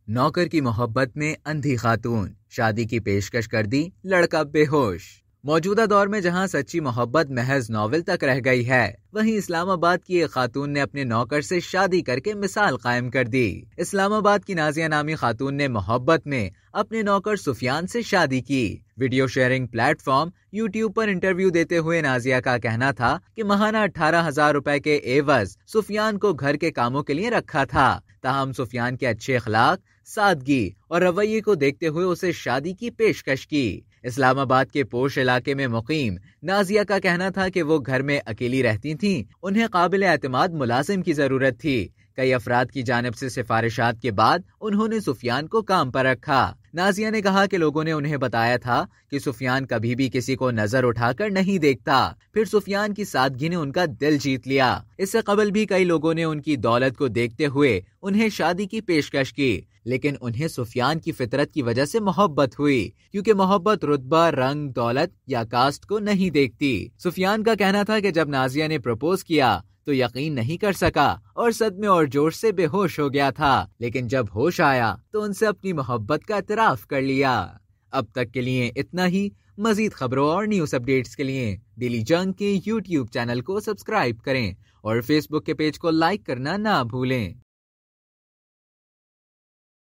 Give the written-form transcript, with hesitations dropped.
नौकर की मोहब्बत में अंधी खातून, शादी की पेशकश कर दी, लड़का बेहोश। मौजूदा दौर में जहां सच्ची मोहब्बत महज नॉवेल तक रह गई है, वहीं इस्लामाबाद की एक खातून ने अपने नौकर से शादी करके मिसाल कायम कर दी। इस्लामाबाद की नाजिया नामी खातून ने मोहब्बत में अपने नौकर सुफियान से शादी की। वीडियो शेयरिंग प्लेटफॉर्म यूट्यूब पर इंटरव्यू देते हुए नाजिया का कहना था कि महाना 18,000 रुपए के एवज सुफियान को घर के कामों के लिए रखा था। ताहम सुफियान के अच्छे अखलाक, सादगी और रवैये को देखते हुए उसे शादी की पेशकश की। इस्लामाबाद के पोश इलाके में मुकीम नाजिया का कहना था कि वो घर में अकेली रहती थीं, उन्हें काबिल एतमाद मुलाजिम की जरूरत थी। कई अफराद की जानिब से सिफारिशात के बाद उन्होंने सुफियान को काम पर रखा। नाजिया ने कहा कि लोगों ने उन्हें बताया था कि सुफियान कभी भी किसी को नजर उठाकर नहीं देखता। फिर सुफियान की सादगी ने उनका दिल जीत लिया। इससे कबल भी कई लोगों ने उनकी दौलत को देखते हुए उन्हें शादी की पेशकश की, लेकिन उन्हें सुफियान की फितरत की वजह से मोहब्बत हुई, क्योंकि मोहब्बत रुतबा, रंग, दौलत या कास्ट को नहीं देखती। सुफियान का कहना था कि जब नाजिया ने प्रपोज किया तो यकीन नहीं कर सका और सदमे और जोश से बेहोश हो गया था, लेकिन जब होश आया तो उनसे अपनी मोहब्बत का इतराफ कर लिया। अब तक के लिए इतना ही। मजीद खबरों और न्यूज अपडेट्स के लिए डेली जंग के यूट्यूब चैनल को सब्सक्राइब करें और फेसबुक के पेज को लाइक करना ना भूलें।